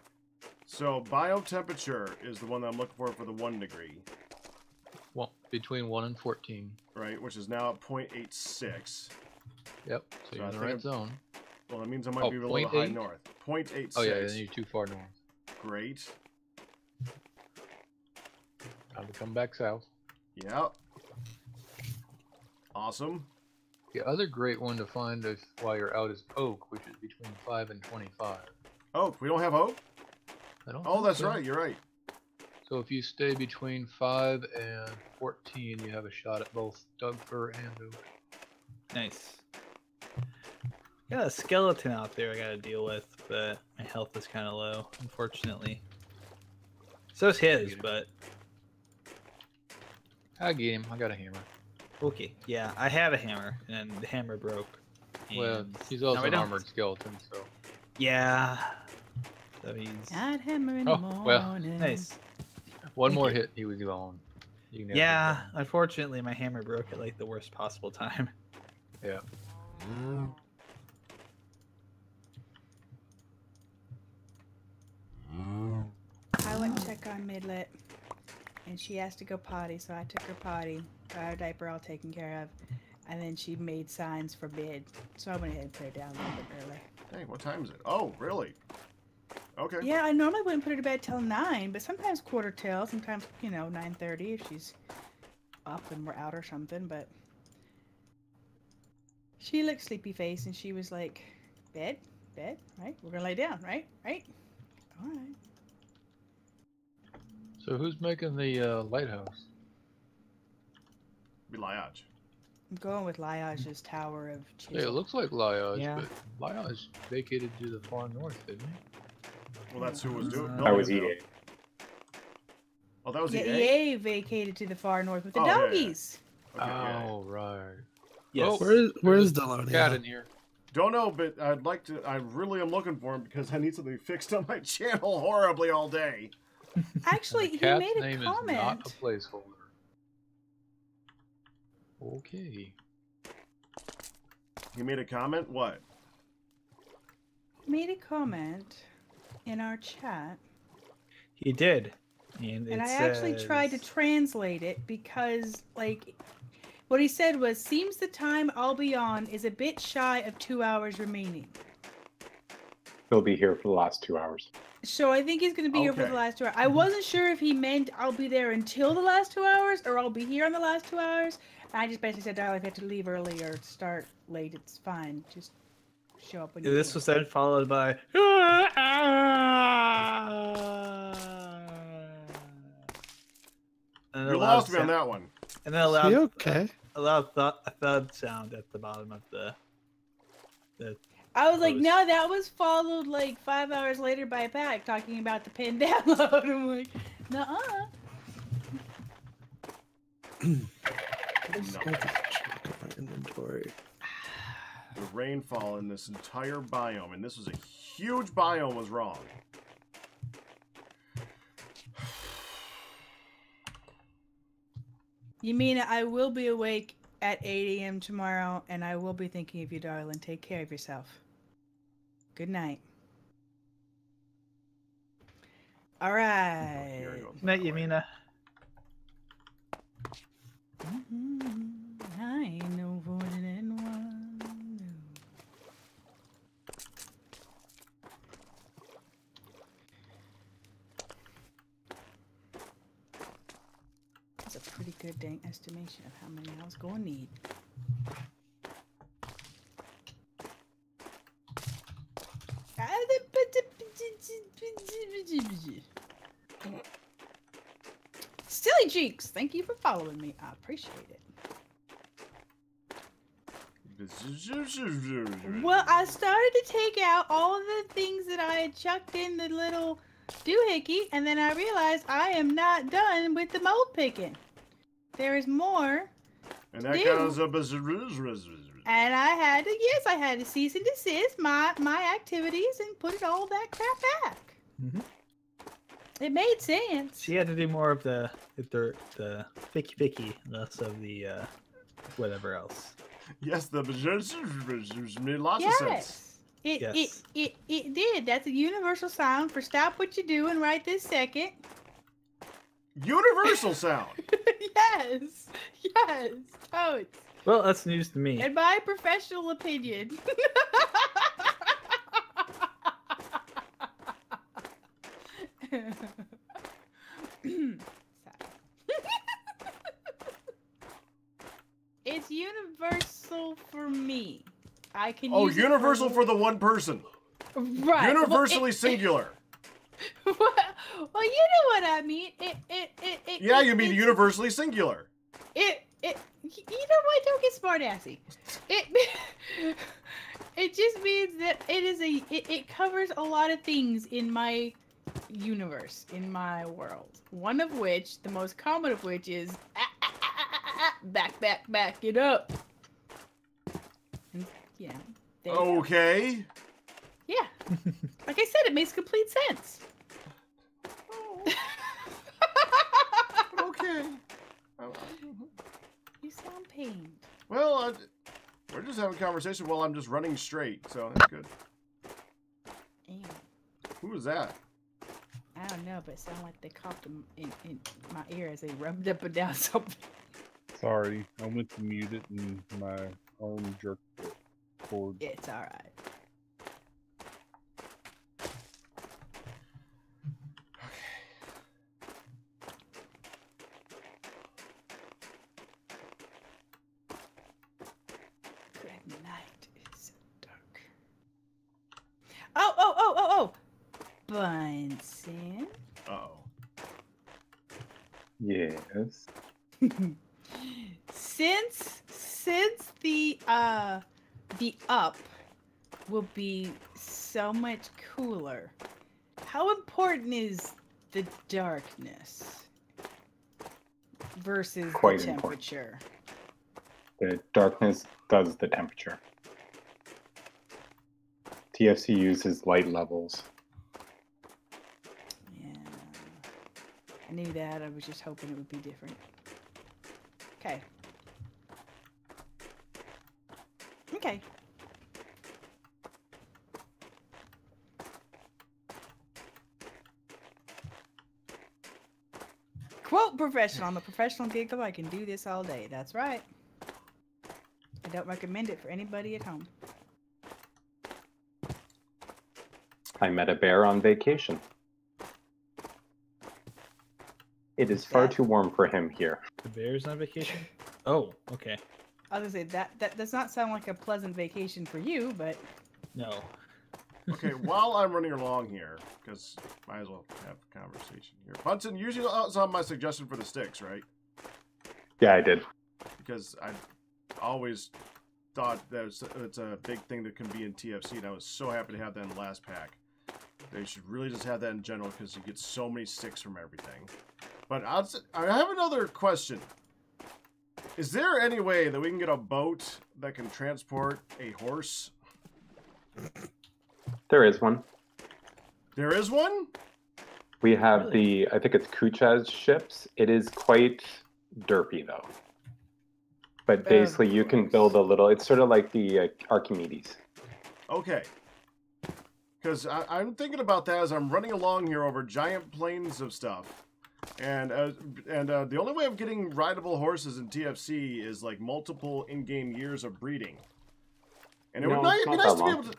So biome temperature is the one that I'm looking for the 1 degree. Well, between 1 and 14. Right, which is now at 0.86. Yep. So you're in the right zone. Well, that means I might be a little high north. 0.86. Oh yeah, then you're too far north. Great. Time to come back south. Yep. Awesome. The other great one to find while you're out is oak, which is between 5 and 25. Oak. We don't have oak? I don't Oh, think that's so. right. You're right. So if you stay between 5 and 14, you have a shot at both Doug fir and oak. Nice. Got a skeleton out there I gotta deal with, but my health is kind of low, unfortunately. So's his, but... I get him. I got a hammer. Okay, yeah, I had a hammer, and the hammer broke. Well, and he's also now I an don't. armored skeleton, so... Yeah. So he's I'd hammer in the Oh, well. morning. nice. One Thank more you. hit, he was gone. You can have Yeah, the gun. unfortunately, my hammer broke at like the worst possible time. Yeah. I went to check on Midlet, and she asked to go potty, so I took her potty, got her diaper all taken care of, and then she made signs for bed, so I went ahead and put her down a little bit early. Dang, what time is it? Oh, really? Okay. Yeah, I normally wouldn't put her to bed till 9, but sometimes quarter till, sometimes, 9:30 if she's up and we're out or something, but she looked sleepy face, and she was like, bed, right? We're gonna lay down, right? All right. So who's making the lighthouse? Be Liage. I'm going with Liage's Tower of Chisel. Yeah, it looks like Liage, Yeah. but Liage vacated to the far north, didn't he? Well, that's who was doing. That That was building EA. it, though. Oh, that was Yeah, EA. EA vacated to the far north with the Oh, yeah, yeah. doggies. Okay, yeah. Oh, right. Yes. Oh, Where's cat Delonia? in here. Don't know, but I'd like to. I really am looking for him because I need something fixed on my channel horribly all day. Actually, The he cat's made a name comment. is not a placeholder. Okay. He made a comment. What? Made a comment in our chat, He did. And and I actually tried to translate it because, like, what he said was, seems the time I'll be on is a bit shy of 2 hours remaining. He'll be here for the last 2 hours. So I think he's going to be here for Okay. the last 2 hours. I wasn't sure if he meant I'll be there until the last 2 hours or I'll be here on the last 2 hours. I just basically said, Darla, if you have to leave early or start late, it's fine. Just show up when you This can. was then followed by. And You lost me on that one. And then Is he okay? a thud sound at the bottom of the. I was like, post. no, that was followed like 5 hours later by Pack talking about the pin download. I'm like, nuh-uh. Let's go check my inventory. The rainfall in this entire biome, and this was a huge biome, was wrong. You mean I will be awake at 8 a.m. tomorrow, and I will be thinking of you, darling. Take care of yourself. Good night. All right. Here we go. Night, Yamina. I ain't no voting anyone. That's a pretty good dang estimation of how many I was going to need. Silly Cheeks, thank you for following me. I appreciate it. Well, I started to take out all of the things that I had chucked in the little doohickey, and then I realized I am not done with the mold picking. There is more. And that Dude. goes up as And I had to cease and desist my activities and put all that crap back. Mhm. It made sense. She had to do more of the picky, less of the whatever else. Yes, the made lots of sense. Yes. Yes. It did. That's a universal sound for stop what you're doing right this second. Universal sound. Yes. Yes. Totes. Well, that's news to me. In my professional opinion. It's universal for me. I can Oh, use it universal for the one person. right. Universally singular. Well, you know what I mean. Yeah, you mean it's- universally singular. You know what? Don't get smart assy. It just means that it covers a lot of things in my universe, in my world. One of which, the most common of which is back it up. And, yeah. there you go. Okay. Yeah. Like I said, it makes complete sense. Oh. Okay. You sound pained. Well, we're just having a conversation while I'm just running straight, so that's good. Ew. Who was that? I don't know, but it sounded like they coughed in my ear as they rubbed up and down something. Sorry, I went to mute it and my arm jerked it forward. It's alright. Good night. It's so dark. Oh! Bunsen. Uh-oh. Yes. Since the up will be so much cooler, how important is the darkness versus Quite the important. temperature? The darkness does the temperature. TFC uses light levels. Yeah, I knew that. I was just hoping it would be different. Okay. Okay. Quote professional. I'm a professional giggler. I can do this all day. That's right. I don't recommend it for anybody at home. I met a bear on vacation. It is far too warm for him here. The bear's on vacation? Oh, okay. I was gonna say that does not sound like a pleasant vacation for you, but No. Okay, while I'm running along here, because might as well have a conversation here. Bunsen, usually saw my suggestion for the sticks, right? Yeah, I did. Because I always thought that it's a big thing that can be in TFC, and I was so happy to have that in the last pack. They should really just have that in general, because you get so many sticks from everything. But I have another question. Is there any way that we can get a boat that can transport a horse? There is one. There is one? We have the, I think it's Kuchaz ships. It is quite derpy though. But basically you can build a little, it's sort of like the Archimedes. Okay. Because I'm thinking about that as I'm running along here over giant plains of stuff. And the only way of getting rideable horses in TFC is like multiple in-game years of breeding. And it would be nice to be able to.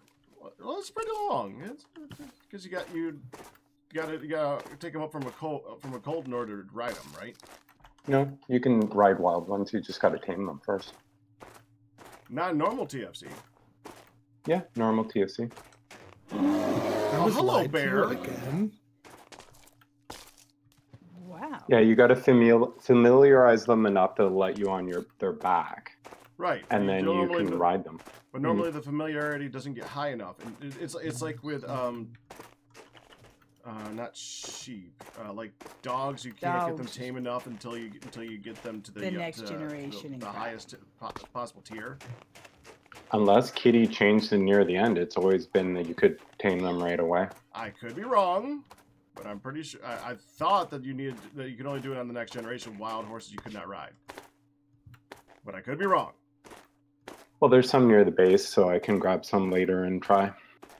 Well, it's pretty long. Because you gotta take them up from a cold in order to ride them, right? No, you can ride wild ones. You just got to tame them first. Not normal TFC. Yeah, normal TFC. Oh, hello, bear. Again. wow. Yeah, you got to familiarize them enough to let you on their back. Right. And then you can ride them. But normally the familiarity doesn't get high enough. And it's like with not sheep, like dogs. You can't get them tame enough until you get them to the next generation, the highest possible tier. Unless Kitty changed it near the end, it's always been that you could tame them right away. I could be wrong, but I'm pretty sure. I thought that you could only do it on the next generation. Wild horses you could not ride, but I could be wrong. Well, there's some near the base, so I can grab some later and try.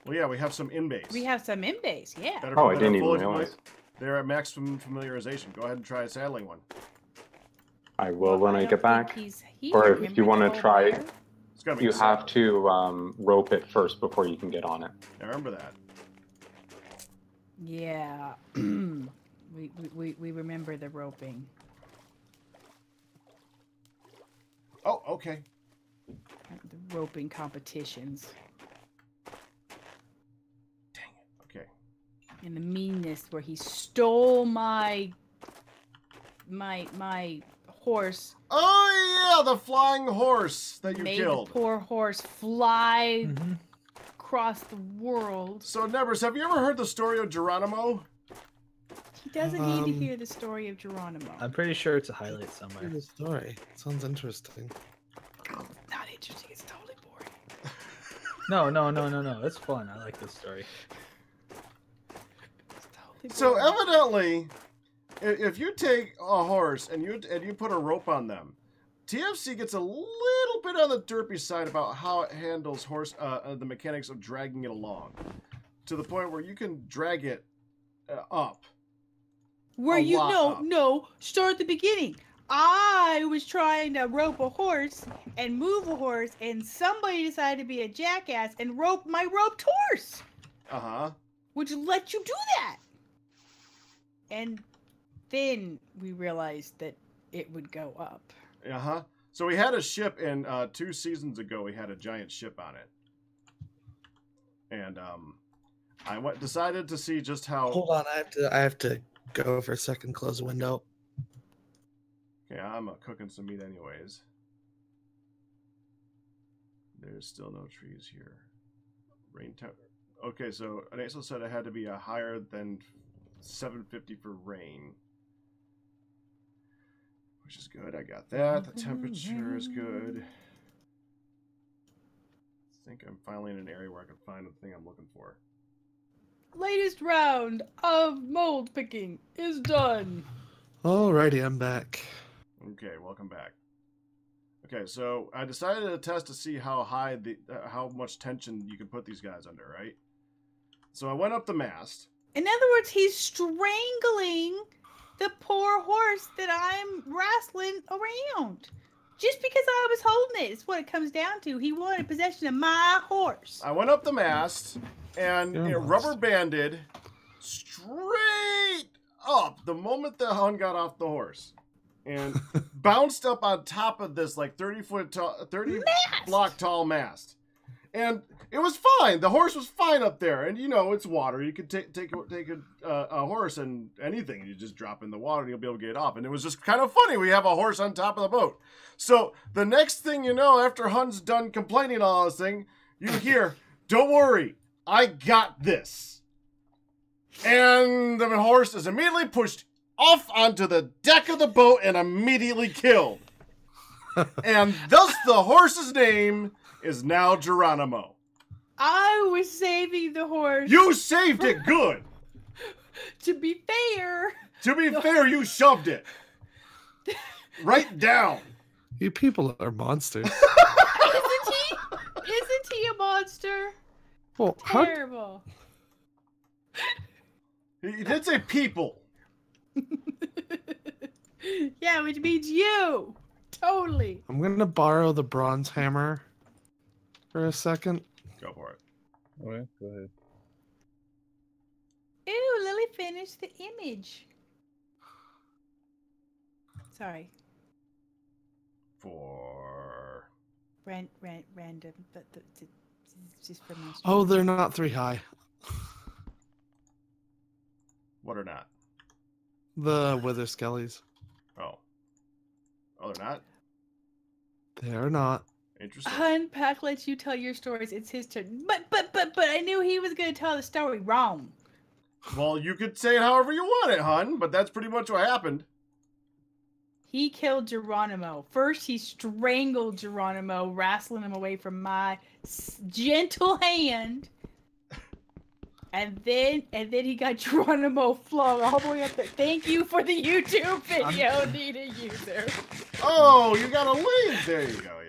Well, yeah, we have some in base. We have some in base, yeah. Oh, I didn't even realize. They're at maximum familiarization. Go ahead and try saddling one. I will when I get back. Here. Or if you want to try, It's gotta be you have saddled. to rope it first before you can get on it. I remember that. Yeah. we remember the roping. Oh, okay. The roping competitions. Dang it. Okay. And the meanness where he stole my horse. Oh yeah, the flying horse that you made killed. the poor horse fly across the world. So, Nevers, have you ever heard the story of Geronimo? He doesn't need to hear the story of Geronimo. I'm pretty sure it's a highlight somewhere. The story sounds interesting. Not interesting. It's totally boring. No. It's fun. I like this story. So evidently, if you take a horse and you put a rope on them, TFC gets a little bit on the derpy side about how it handles the mechanics of dragging it along, to the point where you can drag it up. Start at the beginning. I was trying to rope a horse and move a horse, and somebody decided to be a jackass and rope my roped horse. Which let you do that. And then we realized that it would go up. So we had a ship in 2 seasons ago. We had a giant ship on it, and I decided to see just how. Hold on, I have to go for a second. Close the window. Okay, I'm cooking some meat anyways. There's still no trees here. Rain temp. Okay, so Aneso said it had to be a higher than 750 for rain. Which is good. I got that. The temperature is good. I think I'm finally in an area where I can find the thing I'm looking for. Latest round of mold picking is done. Alrighty, I'm back. Okay, welcome back. Okay, so I decided to test to see how high how much tension you can put these guys under, right? So I went up the mast. In other words, he's strangling the poor horse that I'm wrestling around. Just because I was holding it is what it comes down to. He wanted possession of my horse. I went up the mast and it rubber banded straight up the moment the Hun got off the horse. And bounced up on top of this like 30 block tall mast. And it was fine. The horse was fine up there. And you know, it's water. You could take a horse and anything, and you just drop in the water and you'll be able to get it off. And it was just kind of funny. We have a horse on top of the boat. So the next thing you know, after Hun's done complaining all this thing, you hear, "Don't worry, I got this." And the horse is immediately pushed off onto the deck of the boat and immediately killed. And thus the horse's name is now Geronimo. I was saving the horse. You saved it good. To be fair. To be fair, you shoved it. Right down. You people are monsters. Isn't he a monster? Well, terrible. He did say people. Yeah, which means you. Totally. I'm gonna borrow the bronze hammer for a second. Go for it. Okay, go ahead. Ew, Lily finished the image. Sorry. For random, but just for my stream. Oh, they're not 3 high. What are not? The wither skellies. Oh, they're not? They're not. Interesting. Unpack lets you tell your stories. It's his turn. But I knew he was going to tell the story wrong. Well, you could say it however you want it, Hun, but that's pretty much what happened. He killed Geronimo. First, he strangled Geronimo, wrestling him away from my gentle hand. And then he got Geronimo flung all the way up there. Thank you for the YouTube video, Nita user. Oh, you got a link. There you go,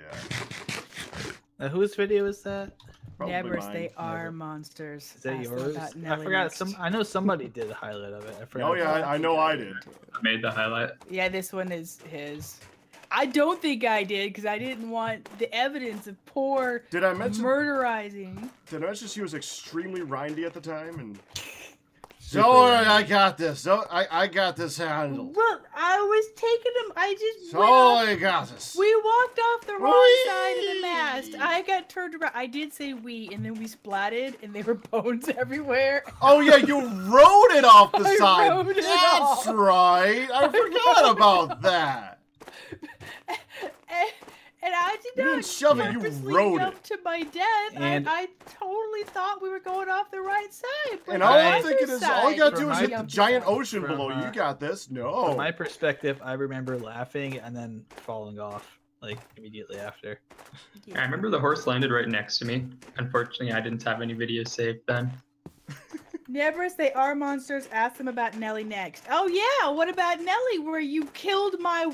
yeah. Whose video is that? Nevers, they are monsters. Is that yours? I forgot. I know somebody did a highlight of it. I forgot. Oh yeah, I know I did. I made the highlight. Yeah, this one is his. I don't think I did because I didn't want the evidence of poor murderizing. Did I mention she was extremely rindy at the time? And so I got this. So I got this handled. Well, I was taking him. I got this. We walked off the wrong side of the mast. I got turned around. I did say we, and then we splatted, and there were bones everywhere. Oh yeah, you rode it off the side. Rode it That's off. Right. I forgot about that. And I did not didn't shove it, you purposely rode jump it. to my death. And I totally thought we were going off the right side. And all I'm thinking is, all you gotta do is hit the giant ocean From, below you. You got this. No. From my perspective, I remember laughing and then falling off. like immediately after. Yeah. I remember the horse landed right next to me. Unfortunately, I didn't have any videos saved then. Nebris, they are monsters. Ask them about Nelly next. Oh yeah, what about Nelly? Where you killed my?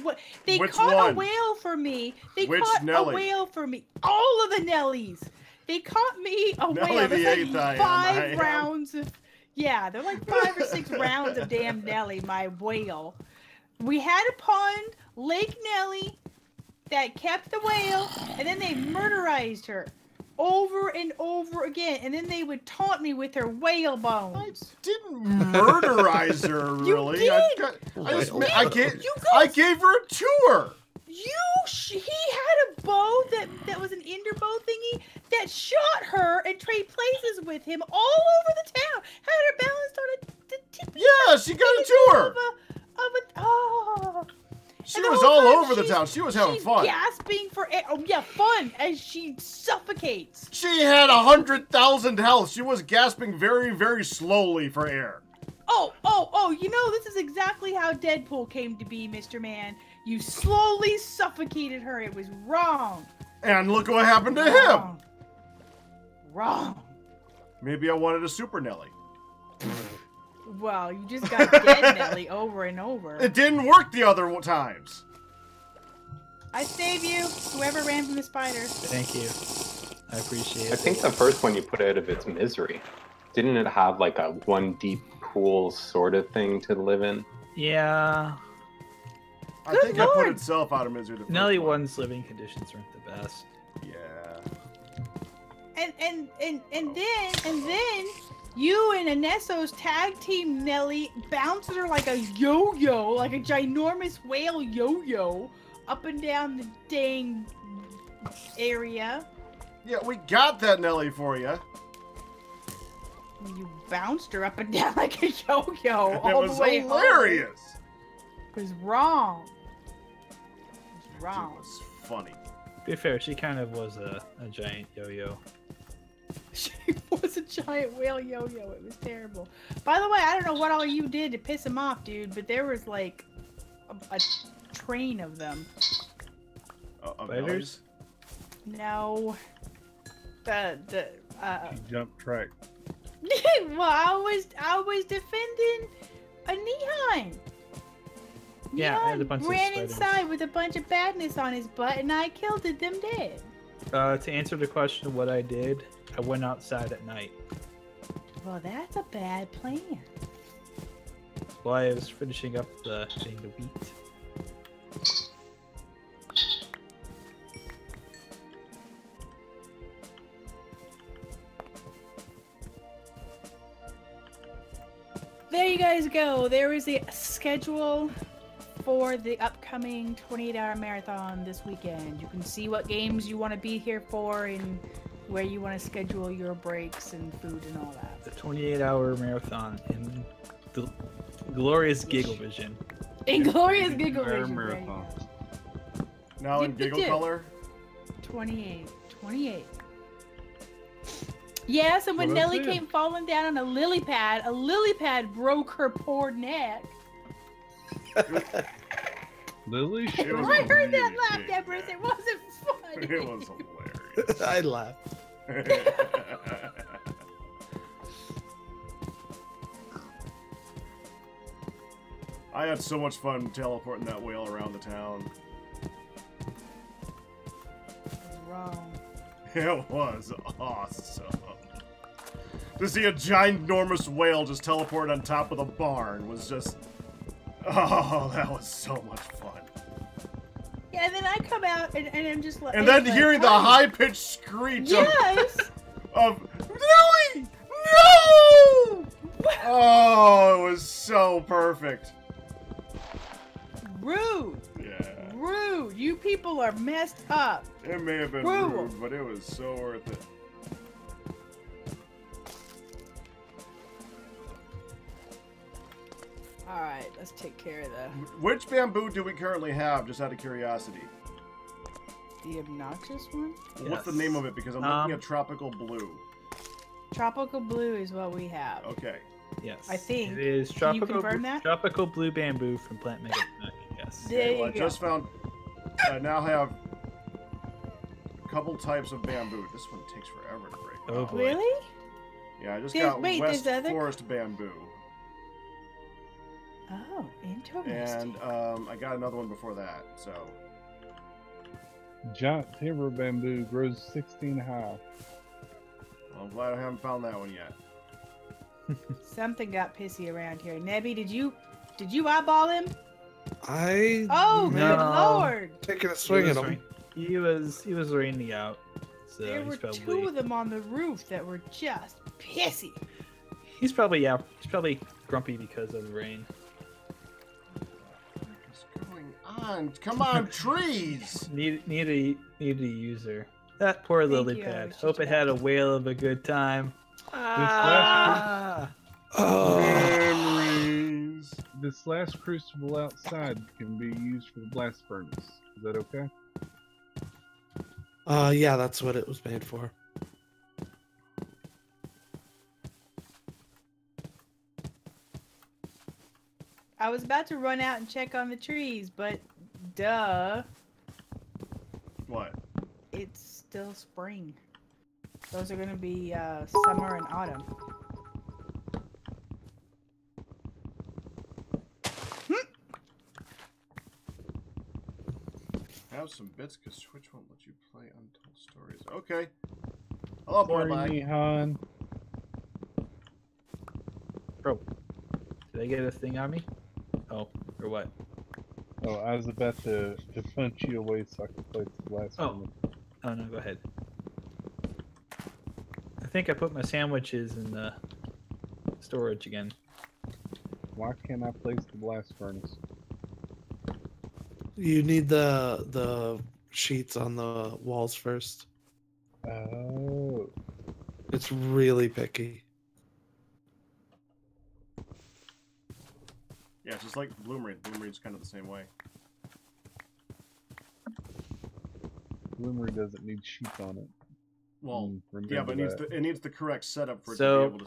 They Which caught one? a whale for me. They Which caught Nelly? a whale for me. All of the Nellies. They caught me a Nelly whale. the There's eighth, like I am. 5 rounds of. Yeah, they're like 5 or 6 rounds of damn Nelly, my whale. We had a pond, Lake Nelly, that kept the whale, and then they murderized her. Over and over again, and then they would taunt me with her whale bones. Didn't murderize her, You really. did. I gave her a tour. He had a bow that was an ender bow thingy that shot her and traded places with him all over the town. Had her balanced on the tippy. Yeah, she got a tour. Oh. She And the was whole all time over the she's- town. She was having she's fun. gasping for air. Oh yeah, fun as she suffocates. She had 100,000 health. She was gasping very, very slowly for air. Oh, you know, this is exactly how Deadpool came to be, Mr. Man. You slowly suffocated her. It was wrong. And look what happened to him. Wrong. Wrong. Maybe I wanted a super Nelly. Well, you just got dead Nelly over and over. It didn't work the other times. I save you, whoever ran from the spider. Thank you. I appreciate I it. think the first one you put out of its misery. Didn't it have like a one deep pool sort of thing to live in? Yeah. I Good think it put Lord. itself out of misery. The first Nelly one. 1's living conditions weren't the best. Yeah. And then you and Anesso's tag team Nelly bounced her like a yo-yo, like a ginormous whale yo-yo, up and down the dang area. Yeah, we got that Nelly for you. You bounced her up and down like a yo-yo It all was the way home. hilarious. It was wrong. It was It wrong. was funny. To be fair, she kind of was a giant yo-yo. She was a giant whale yo-yo. It was terrible. By the way, I don't know what all you did to piss him off, dude, but there was like a train of them. Of Spiders? Nellies? No. She jumped track. Well, I was defending a Nihine. Yeah, I had a Nihine bunch of ran spiders. inside with a bunch of badness on his butt, and I killed them dead. To answer the question of what I did, I went outside at night. Well, that's a bad plan. While I was finishing up the wheat. There you guys go. There is a schedule for the upcoming 28-hour marathon this weekend. You can see what games you want to be here for and where you want to schedule your breaks and food and all that. The 28-hour marathon in the glorious Giggle Vision. Inglorious Giggle Entire Vision. There you marathon. go. Now in Dip the giggle dip. color. 28. Yes, and when Well, that's Nelly it. came falling down on a lily pad broke her poor neck. Lily, It shut was I up. heard that really laugh, big, Deborah. man. It wasn't funny. It was hilarious. I laughed. I had so much fun teleporting that whale around the town. It was wrong. It was awesome. To see a giant, enormous whale just teleport on top of the barn was just... Oh, that was so much fun. Yeah, and then I come out and I'm just like... And then like, hearing the "Oh, high-pitched screech Yes! of Nelly! No! Oh, it was so perfect. Rude! Yeah. Rude! You people are messed up. It may have been Rude. rude, but it was so worth it. Alright, let's take care of Which bamboo do we currently have, just out of curiosity? the obnoxious one. What's the Yes. name of it? Because I'm looking at Tropical Blue. Tropical blue is what we have. Okay. Yes. I think. It is Can you tropical, confirm that? tropical blue bamboo from Plant Mega. Yes. There Well, I you go. just found... I now have couple types of bamboo. This one takes forever to break. Oh, boy. Really? Yeah, I just There's- got wait, West there's other- Forest bamboo. Oh, interesting. And I got another one before that, so. Giant timber bamboo grows 16 high. Well, I'm glad I haven't found that one yet. Something got pissy around here. Nebby, did you eyeball him? I Oh, No. good lord! taking a swing at him. He was raining out. So There were he's probably, two of them on the roof that were just pissy. he's probably grumpy because of the rain. What's going on? Come on, trees! Need a user. That poor Thank lily you, I pad. was Hope just it had a whale of a good time. last Memories. This last crucible outside can be used for the blast furnace. Is that okay? Yeah, that's what it was made for. I was about to run out and check on the trees, but duh, What? it's still spring. Those are gonna be summer and autumn. Have some bits, because Switch won't let you play Untold Stories. Okay. Hello, boy. Sorry, Mihan. Bro, did I get a thing on me? Oh, or what? Oh, I was about to punch you away so I could place the blast Oh. furnace. Oh no, go ahead. I think I put my sandwiches in the storage again. Why can't I place the blast furnace? You need the sheets on the walls first. Oh. It's really picky. Yeah, it's just like Bloom Raid. Bloom Raid's kind of the same way. Bloomery doesn't need sheets on it. Well, Remember yeah, but that. it needs the correct setup for it to be So able to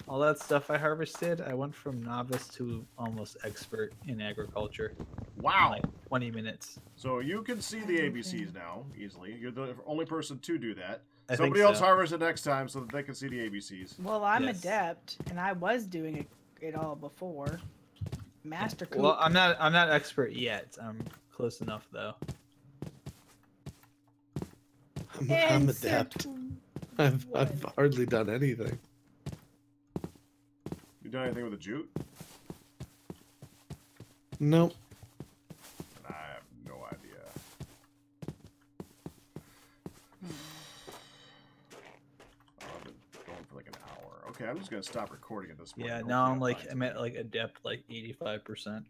all that stuff I harvested, I went from novice to almost expert in agriculture. In Wow. like 20 minutes. So you can see the ABCs now easily. You're the only person to do that. I think Somebody else so. harvest it next time so that they can see the ABCs. Well, I'm Yes. adept, and I was doing it all before. Master Cook. Well, I'm not expert yet. I'm close enough though. I'm And adept. set I've hardly done anything. You done anything with the jute? Nope. I have no idea. Oh, I've been going for like an hour. Okay, I'm just gonna stop recording at this point. Yeah, Hopefully now I'm I'll like find I'm at something. like adept like 85%.